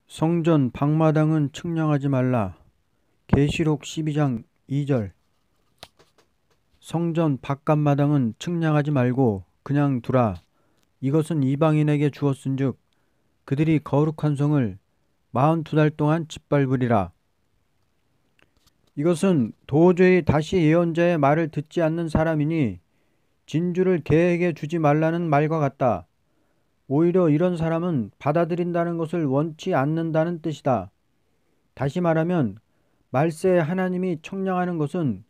성전 방마당은 측량하지 말라. 계시록 12장 2절. 성전 바깥마당은 측량하지 말고 그냥 두라. 이것은 이방인에게 주었은즉 그들이 거룩한 성을 42달 동안 짓밟으리라. 이것은 도저히 다시 예언자의 말을 듣지 않는 사람이니 진주를 개에게 주지 말라는 말과 같다. 오히려 이런 사람은 받아들인다는 것을 원치 않는다는 뜻이다. 다시 말하면 말세에 하나님이 청량하는 것은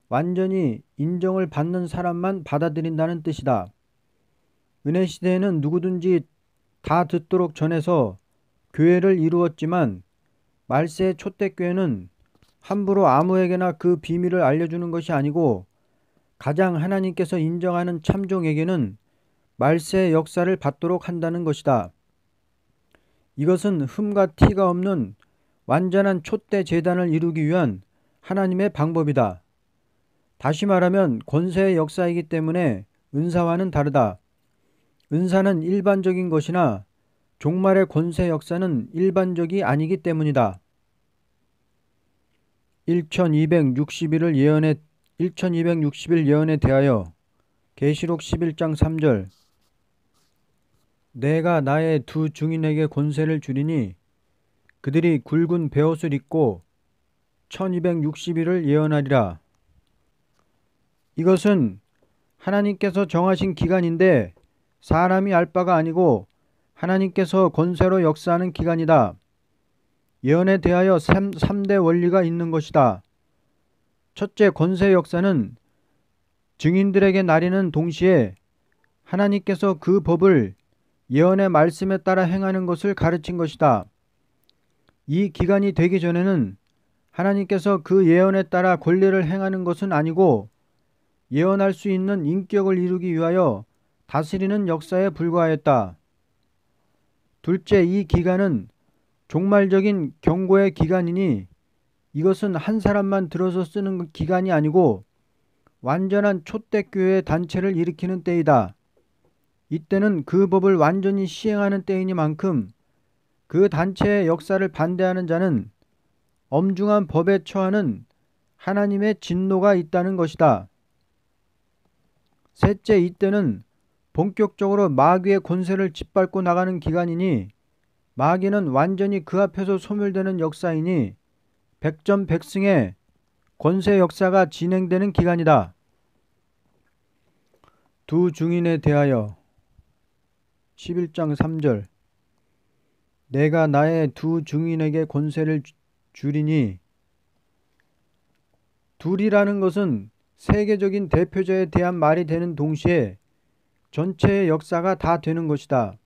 완전히 인정을 받는 사람만 받아들인다는 뜻이다. 은혜 시대에는 누구든지 다 듣도록 전해서 교회를 이루었지만 말세의 초대교회는 함부로 아무에게나 그 비밀을 알려주는 것이 아니고 가장 하나님께서 인정하는 참종에게는 말세의 역사를 받도록 한다는 것이다. 이것은 흠과 티가 없는 완전한 촛대 제단을 이루기 위한 하나님의 방법이다. 다시 말하면 권세의 역사이기 때문에 은사와는 다르다. 은사는 일반적인 것이나 종말의 권세 역사는 일반적이 아니기 때문이다. 1260일 예언에 대하여 계시록 11장 3절. 내가 나의 두 증인에게 권세를 주리니 그들이 굵은 베옷을 입고 1260일을 예언하리라. 이것은 하나님께서 정하신 기간인데 사람이 알 바가 아니고 하나님께서 권세로 역사하는 기간이다. 예언에 대하여 3대 원리가 있는 것이다. 첫째, 권세 역사는 증인들에게 나리는 동시에 하나님께서 그 법을 예언의 말씀에 따라 행하는 것을 가르친 것이다. 이 기간이 되기 전에는 하나님께서 그 예언에 따라 권리를 행하는 것은 아니고 예언할 수 있는 인격을 이루기 위하여 다스리는 역사에 불과하였다. 둘째, 이 기간은 종말적인 경고의 기간이니 이것은 한 사람만 들어서 쓰는 기간이 아니고 완전한 촛대교회의 단체를 일으키는 때이다. 이때는 그 법을 완전히 시행하는 때이니만큼 그 단체의 역사를 반대하는 자는 엄중한 법에 처하는 하나님의 진노가 있다는 것이다. 셋째, 이때는 본격적으로 마귀의 권세를 짓밟고 나가는 기간이니 마귀는 완전히 그 앞에서 소멸되는 역사이니 백전백승의 권세 역사가 진행되는 기간이다. 두 증인에 대하여 11장 3절. 내가 나의 두 증인에게 권세를 주리니, 둘이라는 것은 세계적인 대표자에 대한 말이 되는 동시에 전체의 역사가 다 되는 것이다.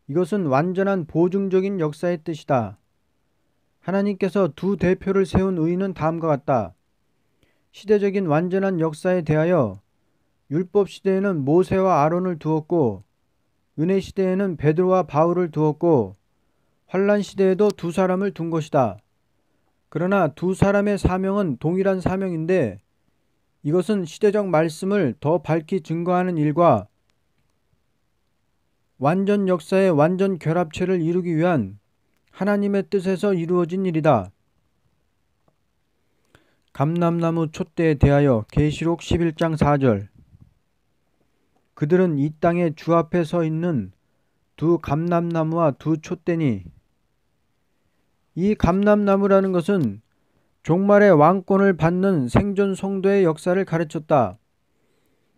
이것은 완전한 보증적인 역사의 뜻이다. 하나님께서 두 대표를 세운 의의는 다음과 같다. 시대적인 완전한 역사에 대하여 율법 시대에는 모세와 아론을 두었고 은혜 시대에는 베드로와 바울을 두었고 환란 시대에도 두 사람을 둔 것이다. 그러나 두 사람의 사명은 동일한 사명인데 이것은 시대적 말씀을 더 밝히 증거하는 일과 완전 역사의 완전 결합체를 이루기 위한 하나님의 뜻에서 이루어진 일이다. 감람나무 촛대에 대하여 계시록 11장 4절. 그들은 이 땅의 주 앞에 서 있는 두 감람나무와 두 촛대니, 이 감람나무라는 것은 종말의 왕권을 받는 생존 성도의 역사를 가르쳤다.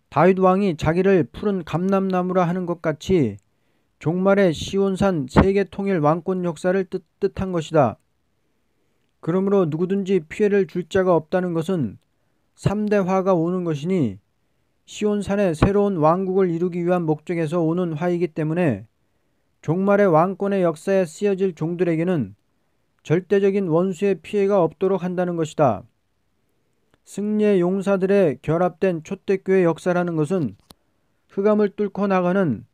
다윗 왕이 자기를 푸른 감람나무라 하는 것 같이 종말의 시온산 세계 통일 왕권 역사를 뜻한 것이다. 그러므로 누구든지 피해를 줄 자가 없다는 것은 3대 화가 오는 것이니 시온산의 새로운 왕국을 이루기 위한 목적에서 오는 화이기 때문에 종말의 왕권의 역사에 쓰여질 종들에게는 절대적인 원수의 피해가 없도록 한다는 것이다. 승리의 용사들의 결합된 촛대교회 역사라는 것은 흑암을 뚫고 나가는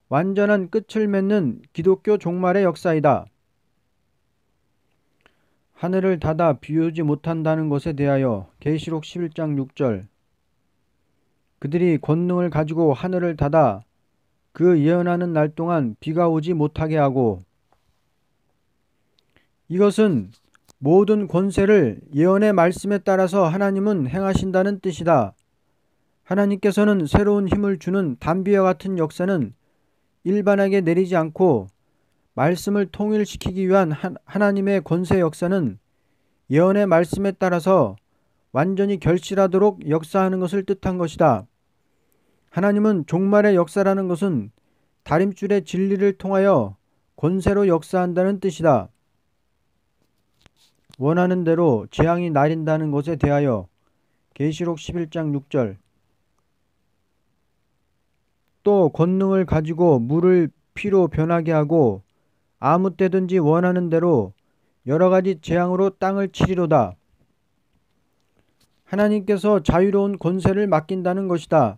완전한 끝을 맺는 기독교 종말의 역사이다. 하늘을 닫아 비우지 못한다는 것에 대하여 계시록 11장 6절. 그들이 권능을 가지고 하늘을 닫아 그 예언하는 날 동안 비가 오지 못하게 하고 이것은 모든 권세를 예언의 말씀에 따라서 하나님은 행하신다는 뜻이다. 하나님께서는 새로운 힘을 주는 담비와 같은 역사는 일반에게 내리지 않고 말씀을 통일시키기 위한 하나님의 권세 역사는 예언의 말씀에 따라서 완전히 결실하도록 역사하는 것을 뜻한 것이다. 하나님은 종말의 역사라는 것은 다림줄의 진리를 통하여 권세로 역사한다는 뜻이다. 원하는 대로 재앙이 내린다는 것에 대하여 계시록 11장 6절. 또 권능을 가지고 물을 피로 변하게 하고 아무 때든지 원하는 대로 여러 가지 재앙으로 땅을 치리로다. 하나님께서 자유로운 권세를 맡긴다는 것이다.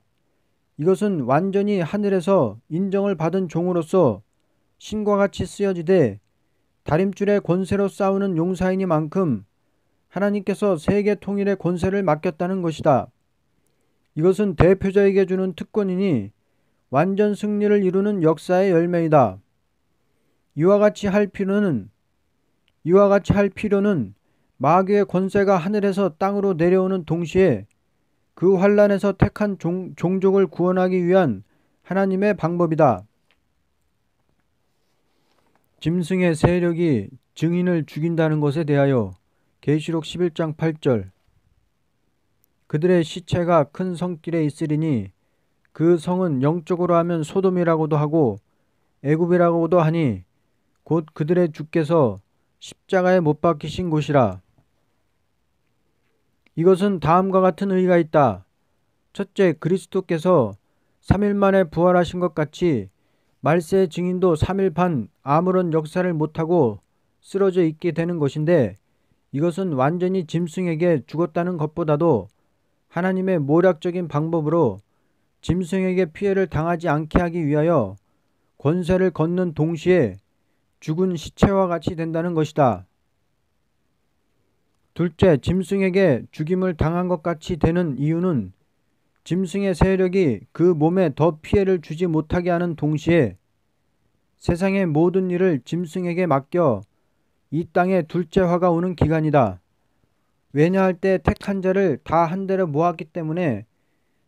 이것은 완전히 하늘에서 인정을 받은 종으로서 신과 같이 쓰여지되 다림줄의 권세로 싸우는 용사이니만큼 하나님께서 세계 통일의 권세를 맡겼다는 것이다. 이것은 대표자에게 주는 특권이니 완전 승리를 이루는 역사의 열매이다. 이와 같이 할 필요는 마귀의 권세가 하늘에서 땅으로 내려오는 동시에 그 환난에서 택한 종족을 구원하기 위한 하나님의 방법이다. 짐승의 세력이 증인을 죽인다는 것에 대하여 계시록 11장 8절. 그들의 시체가 큰 성길에 있으리니 그 성은 영적으로 하면 소돔이라고도 하고 애굽이라고도 하니 곧 그들의 주께서 십자가에 못 박히신 곳이라. 이것은 다음과 같은 의의가 있다. 첫째, 그리스도께서 3일 만에 부활하신 것 같이 말세의 증인도 3일 반 아무런 역사를 못하고 쓰러져 있게 되는 것인데, 이것은 완전히 짐승에게 죽었다는 것보다도 하나님의 모략적인 방법으로 짐승에게 피해를 당하지 않게 하기 위하여 권세를 걷는 동시에 죽은 시체와 같이 된다는 것이다. 둘째, 짐승에게 죽임을 당한 것 같이 되는 이유는 짐승의 세력이 그 몸에 더 피해를 주지 못하게 하는 동시에 세상의 모든 일을 짐승에게 맡겨 이 땅에 둘째 화가 오는 기간이다. 왜냐할 때 택한 자를 다 한데로 모았기 때문에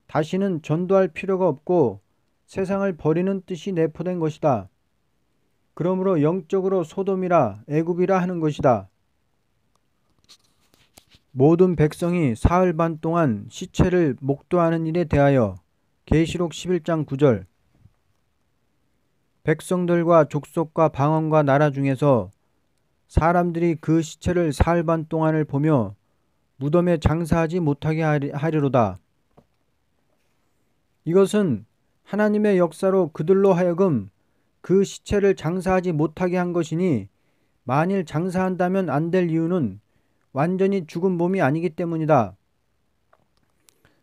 다시는 전도할 필요가 없고 세상을 버리는 뜻이 내포된 것이다. 그러므로 영적으로 소돔이라 애굽이라 하는 것이다. 모든 백성이 사흘 반 동안 시체를 목도하는 일에 대하여 계시록 11장 9절. 백성들과 족속과 방언과 나라 중에서 사람들이 그 시체를 사흘 반 동안을 보며 무덤에 장사하지 못하게 하리로다. 이것은 하나님의 역사로 그들로 하여금 그 시체를 장사하지 못하게 한 것이니, 만일 장사한다면 안 될 이유는 완전히 죽은 몸이 아니기 때문이다.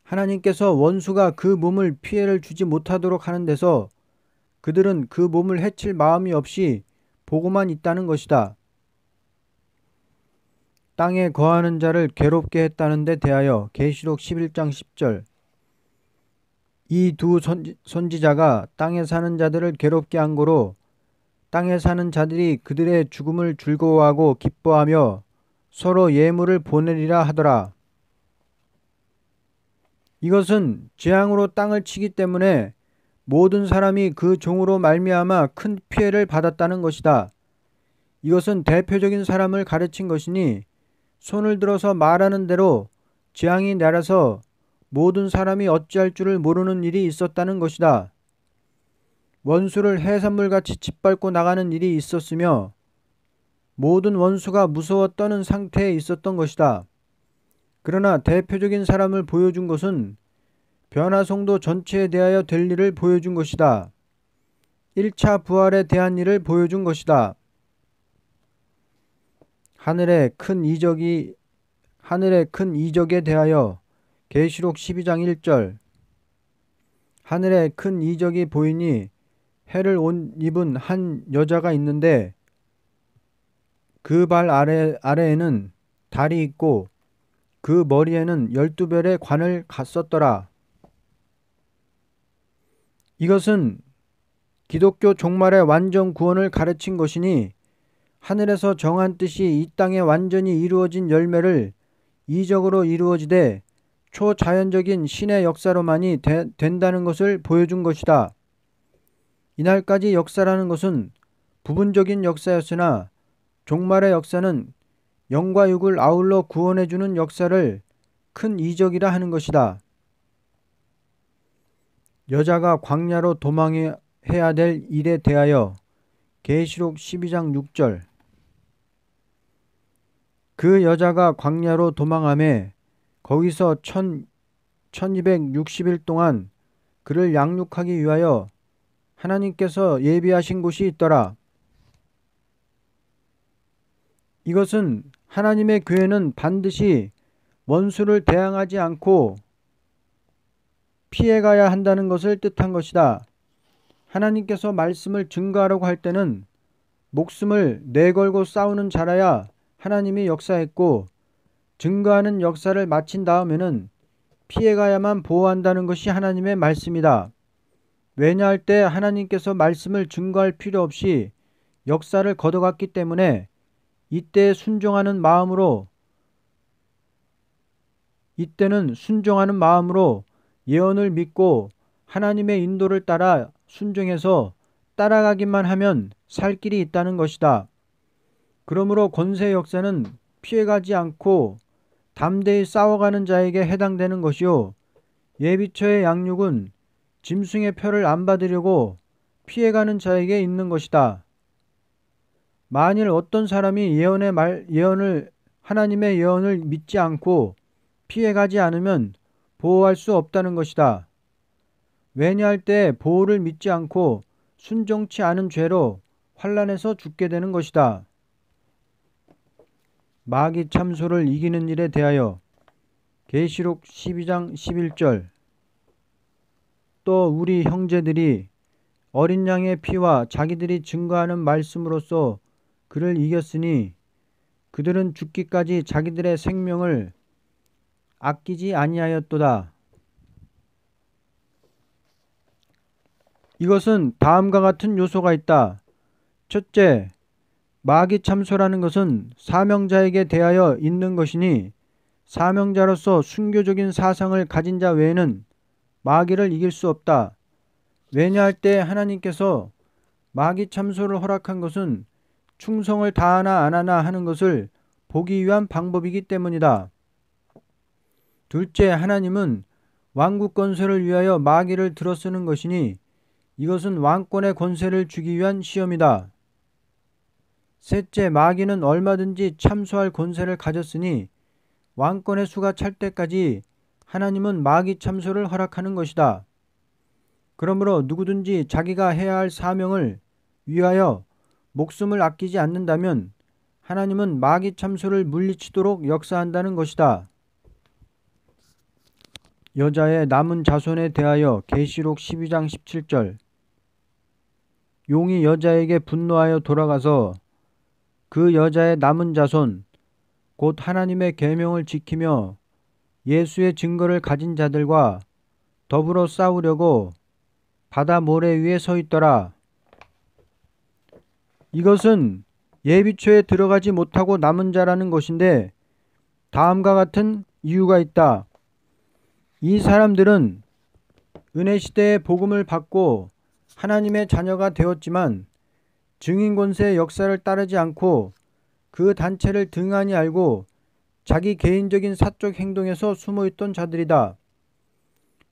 하나님께서 원수가 그 몸을 피해를 주지 못하도록 하는 데서 그들은 그 몸을 해칠 마음이 없이 보고만 있다는 것이다. 땅에 거하는 자를 괴롭게 했다는 데 대하여 계시록 11장 10절. 이 두 선지자가 땅에 사는 자들을 괴롭게 한 고로 땅에 사는 자들이 그들의 죽음을 즐거워하고 기뻐하며 서로 예물을 보내리라 하더라. 이것은 재앙으로 땅을 치기 때문에 모든 사람이 그 종으로 말미암아 큰 피해를 받았다는 것이다. 이것은 대표적인 사람을 가르친 것이니 손을 들어서 말하는 대로 재앙이 내려서 모든 사람이 어찌할 줄을 모르는 일이 있었다는 것이다. 원수를 해산물같이 짓밟고 나가는 일이 있었으며 모든 원수가 무서워 떠는 상태에 있었던 것이다. 그러나 대표적인 사람을 보여준 것은 변화성도 전체에 대하여 될 일을 보여준 것이다. 1차 부활에 대한 일을 보여준 것이다. 하늘의 큰 이적에 대하여 계시록 12장 1절. 하늘에 큰 이적이 보이니 해를 옷 입은 한 여자가 있는데 그 발 아래에는 달이 있고 그 머리에는 12별의 관을 썼더라. 이것은 기독교 종말의 완전 구원을 가르친 것이니 하늘에서 정한 뜻이 이 땅에 완전히 이루어진 열매를 이적으로 이루어지되 초자연적인 신의 역사로만이 된다는 것을 보여준 것이다. 이날까지 역사라는 것은 부분적인 역사였으나 종말의 역사는 영과 육을 아울러 구원해주는 역사를 큰 이적이라 하는 것이다. 여자가 광야로 도망해야 될 일에 대하여 계시록 12장 6절. 그 여자가 광야로 도망하매 거기서 1260일 동안 그를 양육하기 위하여 하나님께서 예비하신 곳이 있더라. 이것은 하나님의 교회는 반드시 원수를 대항하지 않고 피해가야 한다는 것을 뜻한 것이다. 하나님께서 말씀을 증거하라고 할 때는 목숨을 내걸고 싸우는 자라야 하나님이 역사했고, 증거하는 역사를 마친 다음에는 피해가야만 보호한다는 것이 하나님의 말씀이다. 왜냐할 때 하나님께서 말씀을 증거할 필요 없이 역사를 거둬갔기 때문에 이때는 순종하는 마음으로 예언을 믿고 하나님의 인도를 따라 순종해서 따라가기만 하면 살 길이 있다는 것이다. 그러므로 권세 역사는 피해가지 않고 담대히 싸워가는 자에게 해당되는 것이요, 예비처의 양육은 짐승의 표를 안 받으려고 피해가는 자에게 있는 것이다. 만일 어떤 사람이 하나님의 예언을 믿지 않고 피해가지 않으면 보호할 수 없다는 것이다. 왜냐할 때 보호를 믿지 않고 순종치 않은 죄로 환난에서 죽게 되는 것이다. 마귀 참소를 이기는 일에 대하여 계시록 12장 11절. 또 우리 형제들이 어린 양의 피와 자기들이 증거하는 말씀으로써 그를 이겼으니 그들은 죽기까지 자기들의 생명을 아끼지 아니하였도다. 이것은 다음과 같은 요소가 있다. 첫째, 마귀 참소라는 것은 사명자에게 대하여 있는 것이니 사명자로서 순교적인 사상을 가진 자 외에는 마귀를 이길 수 없다. 왜냐할 때 하나님께서 마귀 참소를 허락한 것은 충성을 다하나 안 하나 하는 것을 보기 위한 방법이기 때문이다. 둘째, 하나님은 왕국 권세를 위하여 마귀를 들어쓰는 것이니 이것은 왕권의 권세를 주기 위한 시험이다. 셋째, 마귀는 얼마든지 참소할 권세를 가졌으니 왕권의 수가 찰 때까지 하나님은 마귀 참소를 허락하는 것이다. 그러므로 누구든지 자기가 해야 할 사명을 위하여 목숨을 아끼지 않는다면 하나님은 마귀 참소를 물리치도록 역사한다는 것이다. 여자의 남은 자손에 대하여 계시록 12장 17절. 용이 여자에게 분노하여 돌아가서 그 여자의 남은 자손 곧 하나님의 계명을 지키며 예수의 증거를 가진 자들과 더불어 싸우려고 바다 모래 위에 서 있더라. 이것은 예비처에 들어가지 못하고 남은 자라는 것인데 다음과 같은 이유가 있다. 이 사람들은 은혜 시대의 복음을 받고 하나님의 자녀가 되었지만 증인 권세의 역사를 따르지 않고 그 단체를 등한히 알고 자기 개인적인 사적 행동에서 숨어있던 자들이다.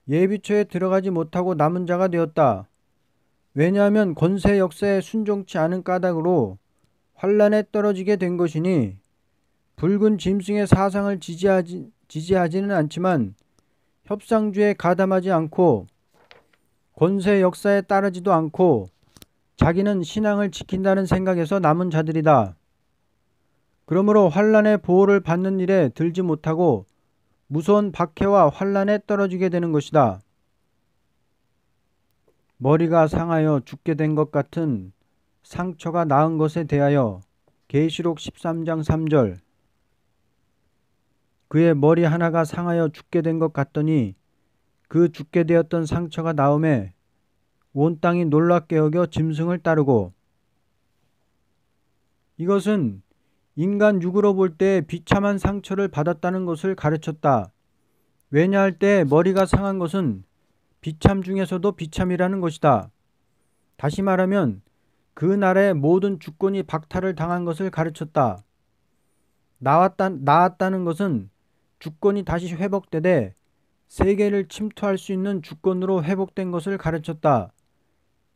예비처에 들어가지 못하고 남은 자가 되었다. 왜냐하면 권세 역사에 순종치 않은 까닭으로 환난에 떨어지게 된 것이니 붉은 짐승의 사상을 지지하지는 않지만 협상주에 가담하지 않고 권세 역사에 따르지도 않고 자기는 신앙을 지킨다는 생각에서 남은 자들이다. 그러므로 환난의 보호를 받는 일에 들지 못하고 무서운 박해와 환난에 떨어지게 되는 것이다. 머리가 상하여 죽게 된 것 같은 상처가 나은 것에 대하여 계시록 13장 3절. 그의 머리 하나가 상하여 죽게 된 것 같더니 그 죽게 되었던 상처가 나음에 온 땅이 놀랍게 여겨 짐승을 따르고, 이것은 인간 육으로 볼 때 비참한 상처를 받았다는 것을 가르쳤다. 왜냐할 때 머리가 상한 것은 비참 중에서도 비참이라는 것이다. 다시 말하면 그 나라의 모든 주권이 박탈을 당한 것을 가르쳤다. 나았다는 것은 주권이 다시 회복되되 세계를 침투할 수 있는 주권으로 회복된 것을 가르쳤다.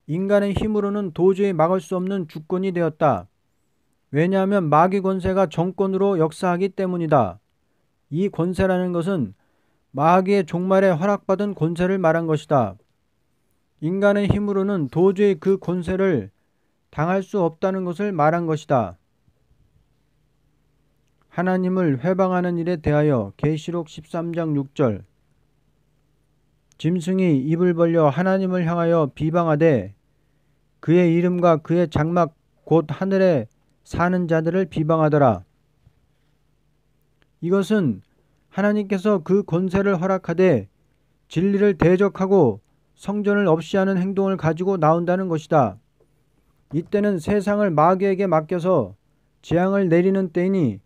인간의 힘으로는 도저히 막을 수 없는 주권이 되었다. 왜냐하면 마귀 권세가 정권으로 역사하기 때문이다. 이 권세라는 것은 마귀의 종말에 허락받은 권세를 말한 것이다. 인간의 힘으로는 도저히 그 권세를 당할 수 없다는 것을 말한 것이다. 하나님을 회방하는 일에 대하여 계시록 13장 6절 짐승이 입을 벌려 하나님을 향하여 비방하되 그의 이름과 그의 장막 곧 하늘에 사는 자들을 비방하더라. 이것은 하나님께서 그 권세를 허락하되 진리를 대적하고 성전을 없이하는 행동을 가지고 나온다는 것이다. 이때는 세상을 마귀에게 맡겨서 재앙을 내리는 때이니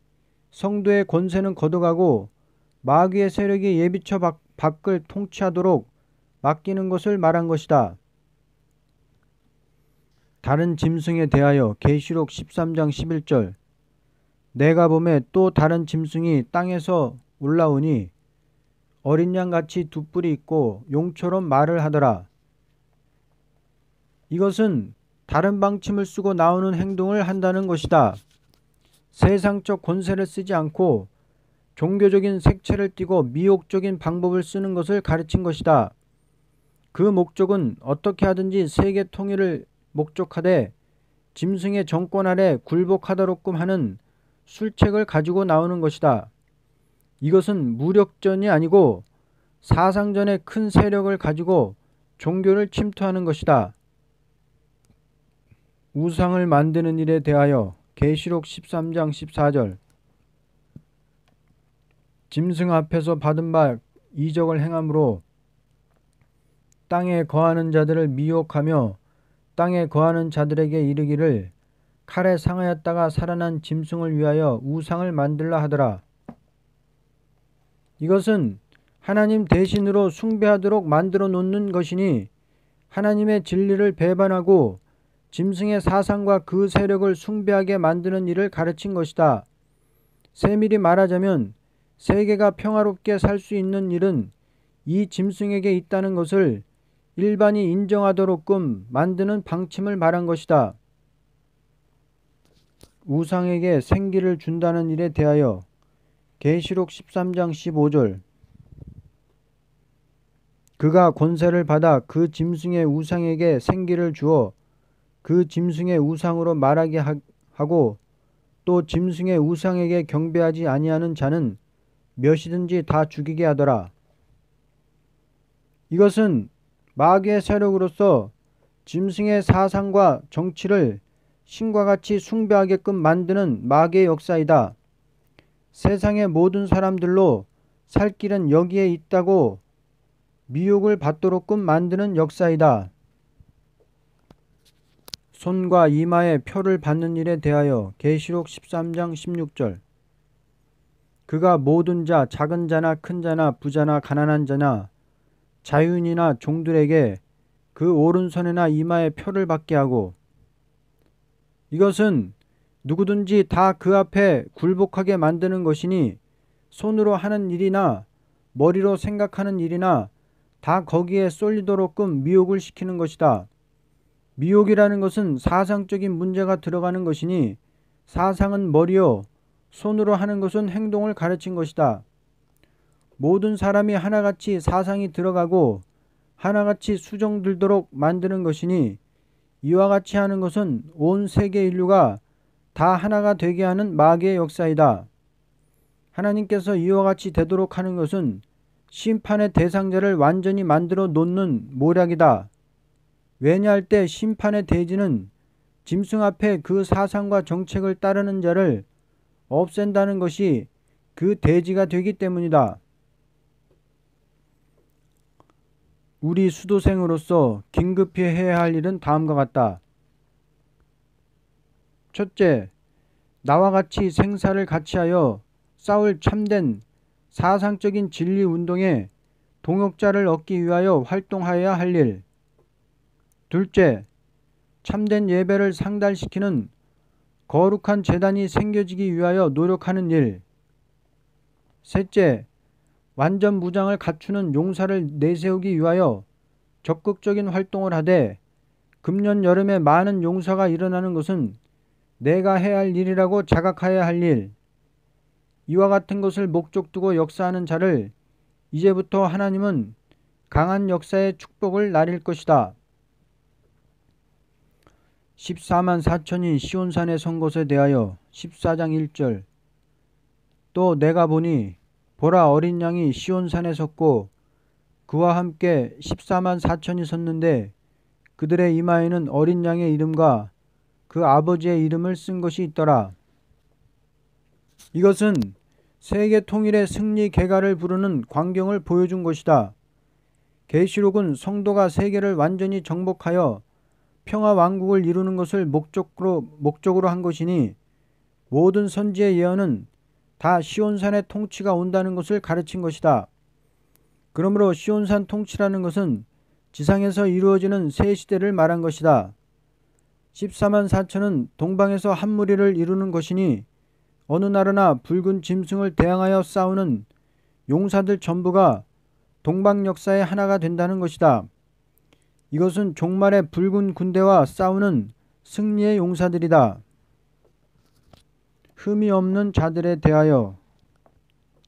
성도의 권세는 걷어가고 마귀의 세력이 예비처 밖을 통치하도록 맡기는 것을 말한 것이다. 다른 짐승에 대하여 계시록 13장 11절 내가 보매 또 다른 짐승이 땅에서 올라오니 어린 양같이 두 뿔이 있고 용처럼 말을 하더라. 이것은 다른 방침을 쓰고 나오는 행동을 한다는 것이다. 세상적 권세를 쓰지 않고 종교적인 색채를 띠고 미혹적인 방법을 쓰는 것을 가르친 것이다. 그 목적은 어떻게 하든지 세계 통일을 목적하되 짐승의 정권 아래 굴복하도록끔 하는 술책을 가지고 나오는 것이다. 이것은 무력전이 아니고 사상전의 큰 세력을 가지고 종교를 침투하는 것이다. 우상을 만드는 일에 대하여 계시록 13장 14절 짐승 앞에서 받은 바 이적을 행함으로 땅에 거하는 자들을 미혹하며 땅에 거하는 자들에게 이르기를 칼에 상하였다가 살아난 짐승을 위하여 우상을 만들라 하더라. 이것은 하나님 대신으로 숭배하도록 만들어 놓는 것이니 하나님의 진리를 배반하고 짐승의 사상과 그 세력을 숭배하게 만드는 일을 가르친 것이다. 세밀히 말하자면 세계가 평화롭게 살 수 있는 일은 이 짐승에게 있다는 것을 일반이 인정하도록끔 만드는 방침을 말한 것이다. 우상에게 생기를 준다는 일에 대하여 계시록 13장 15절 그가 권세를 받아 그 짐승의 우상에게 생기를 주어 그 짐승의 우상으로 말하게 하고 또 짐승의 우상에게 경배하지 아니하는 자는 몇이든지 다 죽이게 하더라. 이것은 마귀의 세력으로서 짐승의 사상과 정치를 신과 같이 숭배하게끔 만드는 마귀의 역사이다. 세상의 모든 사람들로 살 길은 여기에 있다고 미혹을 받도록끔 만드는 역사이다. 손과 이마에 표를 받는 일에 대하여 계시록 13장 16절 그가 모든 자 작은 자나 큰 자나 부자나 가난한 자나 자유인이나 종들에게 그 오른손이나 이마에 표를 받게 하고 이것은 누구든지 다 그 앞에 굴복하게 만드는 것이니 손으로 하는 일이나 머리로 생각하는 일이나 다 거기에 쏠리도록끔 미혹을 시키는 것이다. 미혹이라는 것은 사상적인 문제가 들어가는 것이니 사상은 머리요 손으로 하는 것은 행동을 가르친 것이다. 모든 사람이 하나같이 사상이 들어가고 하나같이 수정들도록 만드는 것이니 이와 같이 하는 것은 온 세계 인류가 다 하나가 되게 하는 마귀의 역사이다. 하나님께서 이와 같이 되도록 하는 것은 심판의 대상자를 완전히 만들어 놓는 모략이다. 왜냐할 때 심판의 대지는 짐승 앞에 그 사상과 정책을 따르는 자를 없앤다는 것이 그 대지가 되기 때문이다. 우리 수도생으로서 긴급히 해야 할 일은 다음과 같다. 첫째, 나와 같이 생사를 같이하여 싸울 참된 사상적인 진리 운동에 동역자를 얻기 위하여 활동하여야 할 일. 둘째, 참된 예배를 상달시키는 거룩한 제단이 생겨지기 위하여 노력하는 일. 셋째, 완전 무장을 갖추는 용사를 내세우기 위하여 적극적인 활동을 하되 금년 여름에 많은 용사가 일어나는 것은 내가 해야 할 일이라고 자각하여야 할 일. 이와 같은 것을 목적 두고 역사하는 자를 이제부터 하나님은 강한 역사의 축복을 나릴 것이다. 14만 4천이 시온산에 선 것에 대하여 14장 1절. 또 내가 보니 보라, 어린 양이 시온산에 섰고 그와 함께 14만 4천이 섰는데 그들의 이마에는 어린 양의 이름과 그 아버지의 이름을 쓴 것이 있더라. 이것은 세계 통일의 승리 개가를 부르는 광경을 보여준 것이다. 계시록은 성도가 세계를 완전히 정복하여 평화 왕국을 이루는 것을 목적으로 한 것이니 모든 선지의 예언은 다 시온산의 통치가 온다는 것을 가르친 것이다. 그러므로 시온산 통치라는 것은 지상에서 이루어지는 새 시대를 말한 것이다. 14만 4천은 동방에서 한 무리를 이루는 것이니 어느 나라나 붉은 짐승을 대항하여 싸우는 용사들 전부가 동방 역사의 하나가 된다는 것이다. 이것은 종말의 붉은 군대와 싸우는 승리의 용사들이다. 흠이 없는 자들에 대하여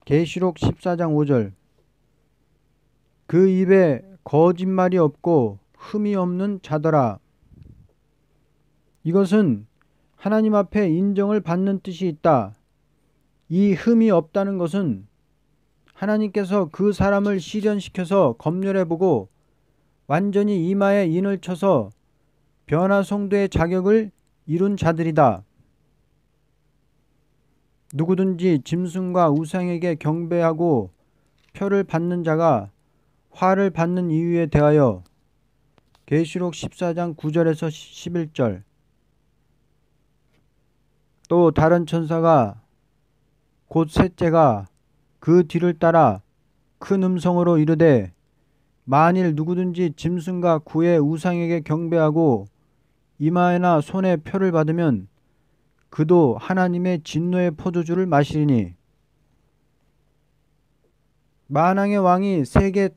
계시록 14장 5절. 그 입에 거짓말이 없고 흠이 없는 자더라. 이것은 하나님 앞에 인정을 받는 뜻이 있다. 이 흠이 없다는 것은 하나님께서 그 사람을 시련시켜서 검열해보고 완전히 이마에 인을 쳐서 변화성도의 자격을 이룬 자들이다. 누구든지 짐승과 우상에게 경배하고 표를 받는 자가 화를 받는 이유에 대하여 계시록 14장 9절에서 11절. 또 다른 천사가 곧 셋째가 그 뒤를 따라 큰 음성으로 이르되 만일 누구든지 짐승과 구의 우상에게 경배하고 이마에나 손에 표를 받으면 그도 하나님의 진노의 포도주를 마시리니. 만왕의 왕이 세계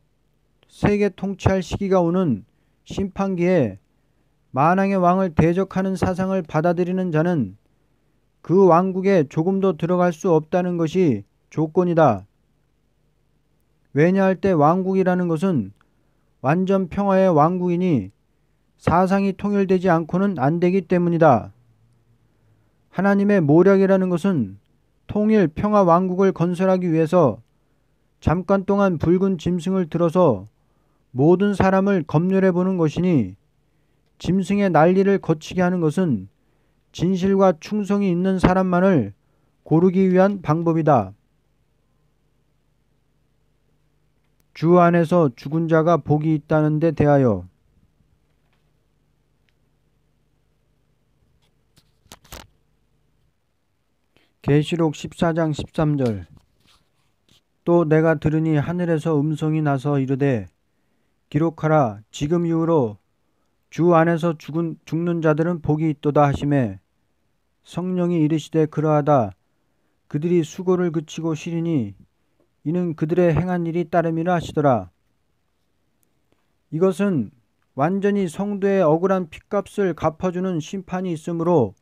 통치할 시기가 오는 심판기에 만왕의 왕을 대적하는 사상을 받아들이는 자는 그 왕국에 조금도 들어갈 수 없다는 것이 조건이다. 왜냐할 때 왕국이라는 것은 완전 평화의 왕국이니 사상이 통일되지 않고는 안 되기 때문이다. 하나님의 모략이라는 것은 통일 평화 왕국을 건설하기 위해서 잠깐 동안 붉은 짐승을 들어서 모든 사람을 검열해 보는 것이니 짐승의 난리를 거치게 하는 것은 진실과 충성이 있는 사람만을 고르기 위한 방법이다. 주 안에서 죽은 자가 복이 있다는 데 대하여 계시록 14장 13절. 또 내가 들으니 하늘에서 음성이 나서 이르되 기록하라, 지금 이후로 주 안에서 죽는 자들은 복이 있도다 하시매 성령이 이르시되 그러하다. 그들이 수고를 그치고 쉬리니 이는 그들의 행한 일이 따름이라 하시더라. 이것은 완전히 성도의 억울한 핏값을 갚아주는 심판이 있으므로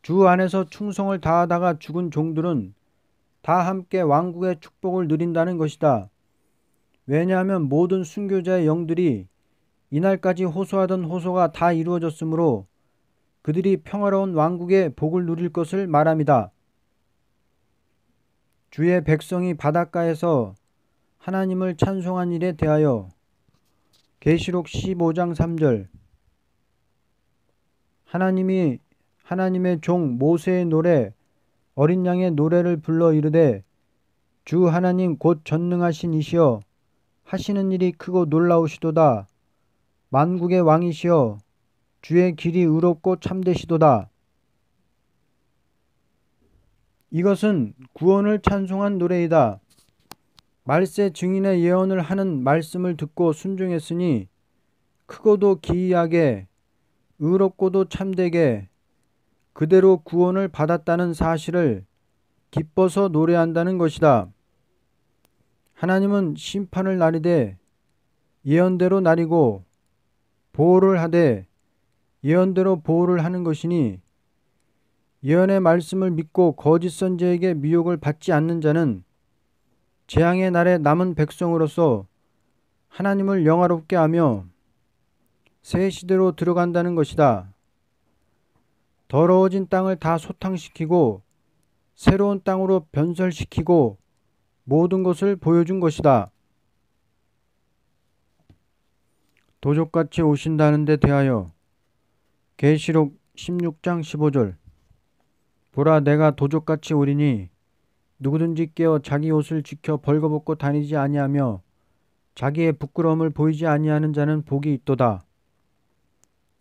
주 안에서 충성을 다하다가 죽은 종들은 다 함께 왕국의 축복을 누린다는 것이다. 왜냐하면 모든 순교자의 영들이 이날까지 호소하던 호소가 다 이루어졌으므로 그들이 평화로운 왕국의 복을 누릴 것을 말함이다. 주의 백성이 바닷가에서 하나님을 찬송한 일에 대하여 계시록 15장 3절. 하나님이 하나님의 종 모세의 노래 어린 양의 노래를 불러 이르되 주 하나님 곧 전능하신 이시여 하시는 일이 크고 놀라우시도다. 만국의 왕이시여 주의 길이 의롭고 참되시도다. 이것은 구원을 찬송한 노래이다. 말세 증인의 예언을 하는 말씀을 듣고 순종했으니 크고도 기이하게 의롭고도 참되게 그대로 구원을 받았다는 사실을 기뻐서 노래한다는 것이다. 하나님은 심판을 나리되 예언대로 나리고 보호를 하되 예언대로 보호를 하는 것이니 예언의 말씀을 믿고 거짓 선지자에게 미혹을 받지 않는 자는 재앙의 날에 남은 백성으로서 하나님을 영화롭게 하며 새 시대로 들어간다는 것이다. 더러워진 땅을 다 소탕시키고 새로운 땅으로 변설시키고 모든 것을 보여준 것이다. 도적같이 오신다는 데 대하여 계시록 16장 15절 보라 내가 도적같이 오리니 누구든지 깨어 자기 옷을 지켜 벌거벗고 다니지 아니하며 자기의 부끄러움을 보이지 아니하는 자는 복이 있도다.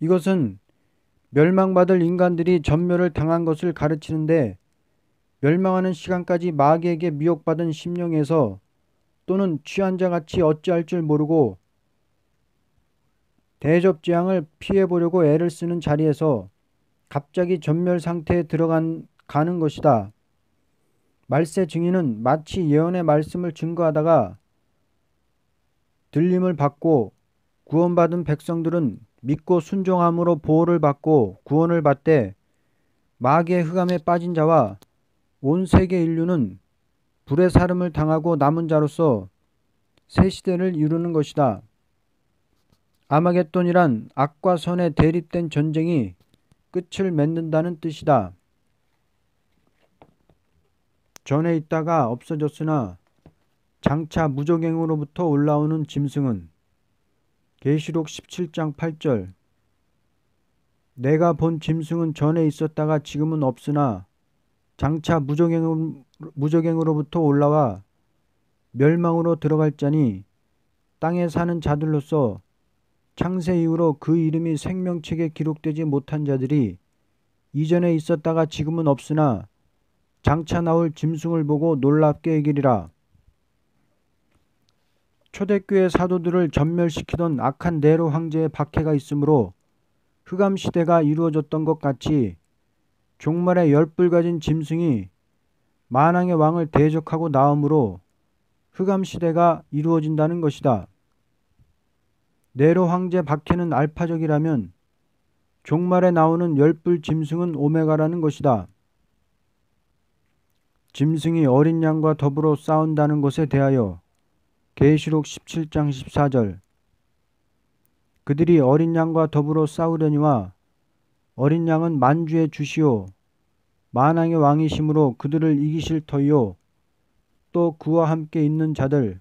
이것은 멸망받을 인간들이 전멸을 당한 것을 가르치는데 멸망하는 시간까지 마귀에게 미혹받은 심령에서 또는 취한 자같이 어찌할 줄 모르고 대접재앙을 피해보려고 애를 쓰는 자리에서 갑자기 전멸 상태에 가는 것이다. 말세 증인은 마치 예언의 말씀을 증거하다가 들림을 받고 구원받은 백성들은 믿고 순종함으로 보호를 받고 구원을 받되 마귀의 흑암에 빠진 자와 온 세계 인류는 불의 사름을 당하고 남은 자로서 새 시대를 이루는 것이다. 아마겟돈이란 악과 선의 대립된 전쟁이 끝을 맺는다는 뜻이다. 전에 있다가 없어졌으나 장차 무적행으로부터 올라오는 짐승은 계시록 17장 8절 내가 본 짐승은 전에 있었다가 지금은 없으나 장차 무적행으로부터 올라와 멸망으로 들어갈 자니 땅에 사는 자들로서 창세 이후로 그 이름이 생명책에 기록되지 못한 자들이 이전에 있었다가 지금은 없으나 장차 나올 짐승을 보고 놀랍게 여기리라. 초대교회 사도들을 전멸시키던 악한 네로 황제의 박해가 있으므로 흑암 시대가 이루어졌던 것 같이 종말의 열불 가진 짐승이 만왕의 왕을 대적하고 나오므로 흑암 시대가 이루어진다는 것이다. 네로 황제 박해는 알파적이라면 종말에 나오는 열불 짐승은 오메가라는 것이다. 짐승이 어린 양과 더불어 싸운다는 것에 대하여 계시록 17장 14절 그들이 어린 양과 더불어 싸우려니와 어린 양은 만주의 주시오 만왕의 왕이심으로 그들을 이기실 터이요 또 그와 함께 있는 자들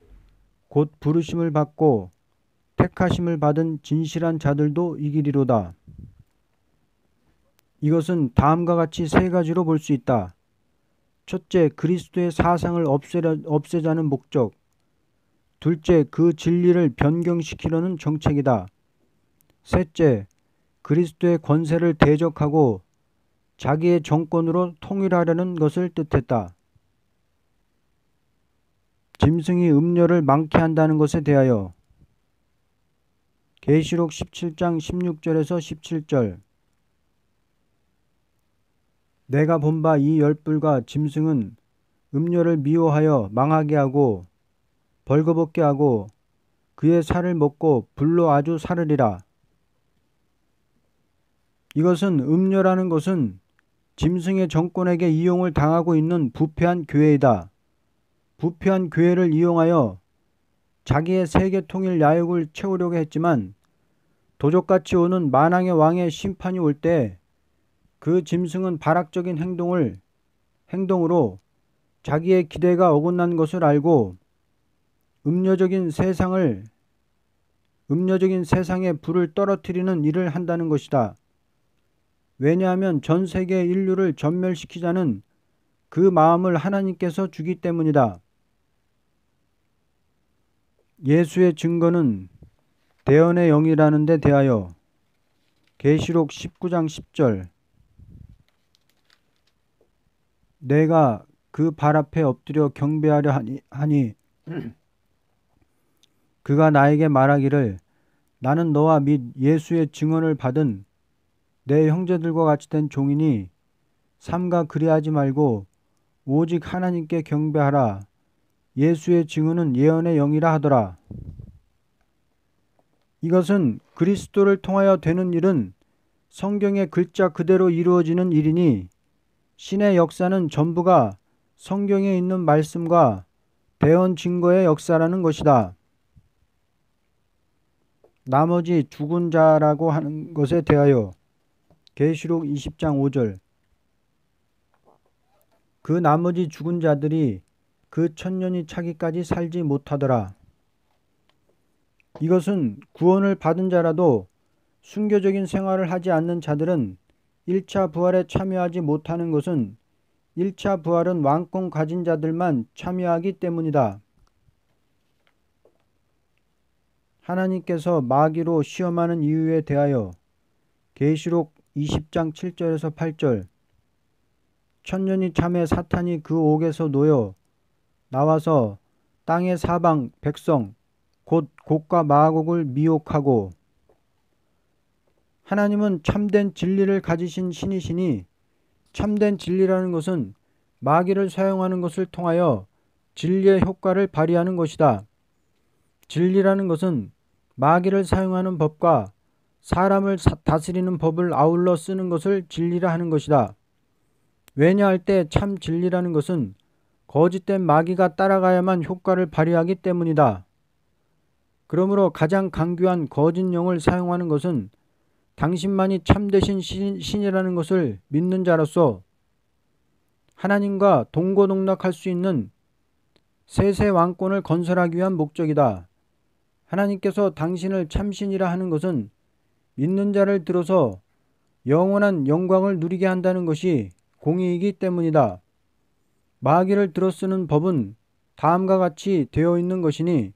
곧 부르심을 받고 택하심을 받은 진실한 자들도 이기리로다. 이것은 다음과 같이 세 가지로 볼 수 있다. 첫째, 그리스도의 사상을 없애자는 목적. 둘째, 그 진리를 변경시키려는 정책이다. 셋째, 그리스도의 권세를 대적하고 자기의 정권으로 통일하려는 것을 뜻했다. 짐승이 음료를 많게 한다는 것에 대하여 계시록 17장 16절에서 17절 내가 본 바 이 열불과 짐승은 음료를 미워하여 망하게 하고 벌거벗게 하고 그의 살을 먹고 불로 아주 사르리라. 이것은 음료라는 것은 짐승의 정권에게 이용을 당하고 있는 부패한 교회이다. 부패한 교회를 이용하여 자기의 세계 통일 야욕을 채우려고 했지만 도적같이 오는 만왕의 왕의 심판이 올 때 그 짐승은 발악적인 행동으로 자기의 기대가 어긋난 것을 알고 음료적인 세상에 불을 떨어뜨리는 일을 한다는 것이다. 왜냐하면 전 세계 인류를 전멸시키자는 그 마음을 하나님께서 주기 때문이다. 예수의 증거는 대언의 영이라는 데 대하여 계시록 19장 10절 내가 그 발 앞에 엎드려 경배하려 하니 그가 나에게 말하기를 나는 너와 및 예수의 증언을 받은 내 형제들과 같이 된 종이니 삼가 그리하지 말고 오직 하나님께 경배하라. 예수의 증언은 예언의 영이라 하더라. 이것은 그리스도를 통하여 되는 일은 성경의 글자 그대로 이루어지는 일이니 신의 역사는 전부가 성경에 있는 말씀과 대언 증거의 역사라는 것이다. 나머지 죽은 자라고 하는 것에 대하여 계시록 20장 5절 그 나머지 죽은 자들이 그 천년이 차기까지 살지 못하더라. 이것은 구원을 받은 자라도 순교적인 생활을 하지 않는 자들은 1차 부활에 참여하지 못하는 것은 1차 부활은 왕권 가진 자들만 참여하기 때문이다. 하나님께서 마귀로 시험하는 이유에 대하여 계시록 20장 7절에서 8절 천년이 참에 사탄이 그 옥에서 놓여 나와서 땅의 사방 백성 곧 곡과 마곡을 미혹하고 하나님은 참된 진리를 가지신 신이시니 참된 진리라는 것은 마귀를 사용하는 것을 통하여 진리의 효과를 발휘하는 것이다. 진리라는 것은 마귀를 사용하는 법과 사람을 다스리는 법을 아울러 쓰는 것을 진리라 하는 것이다. 왜냐할 때 참 진리라는 것은 거짓된 마귀가 따라가야만 효과를 발휘하기 때문이다. 그러므로 가장 강교한 거짓 영을 사용하는 것은 당신만이 참되신 신이라는 것을 믿는 자로서 하나님과 동고동락할 수 있는 세세 왕권을 건설하기 위한 목적이다. 하나님께서 당신을 참신이라 하는 것은 믿는 자를 들어서 영원한 영광을 누리게 한다는 것이 공의이기 때문이다. 마귀를 들어 쓰는 법은 다음과 같이 되어 있는 것이니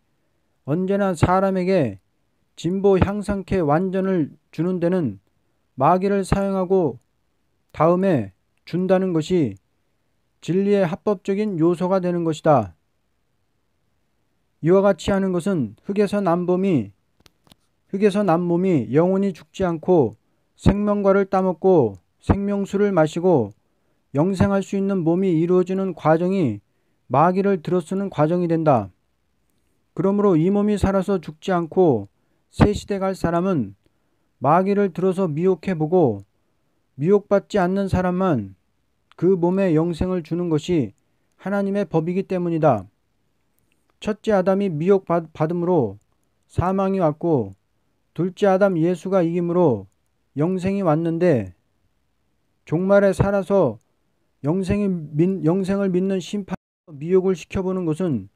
언제나 사람에게 진보 향상케 완전을 주는 데는 마귀를 사용하고 다음에 준다는 것이 진리의 합법적인 요소가 되는 것이다. 이와 같이 하는 것은 흙에서 난 몸이 영원히 죽지 않고 생명과를 따먹고 생명수를 마시고 영생할 수 있는 몸이 이루어지는 과정이 마귀를 들어쓰는 과정이 된다. 그러므로 이 몸이 살아서 죽지 않고 새 시대 갈 사람은 마귀를 들어서 미혹해보고 미혹받지 않는 사람만 그 몸에 영생을 주는 것이 하나님의 법이기 때문이다. 첫째 아담이 미혹받음으로 사망이 왔고 둘째 아담 예수가 이김으로 영생이 왔는데 종말에 살아서 영생을 믿는 심판으로 미혹을 시켜보는 것은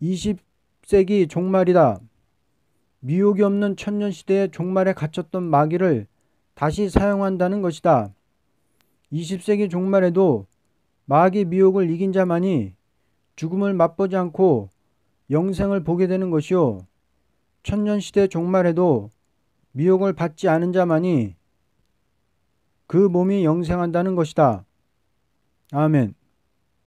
20세기 종말이다. 미혹이 없는 천년시대의 종말에 갇혔던 마귀를 다시 사용한다는 것이다. 20세기 종말에도 마귀 미혹을 이긴 자만이 죽음을 맛보지 않고 영생을 보게 되는 것이요 천년시대 종말에도 미혹을 받지 않은 자만이 그 몸이 영생한다는 것이다. 아멘.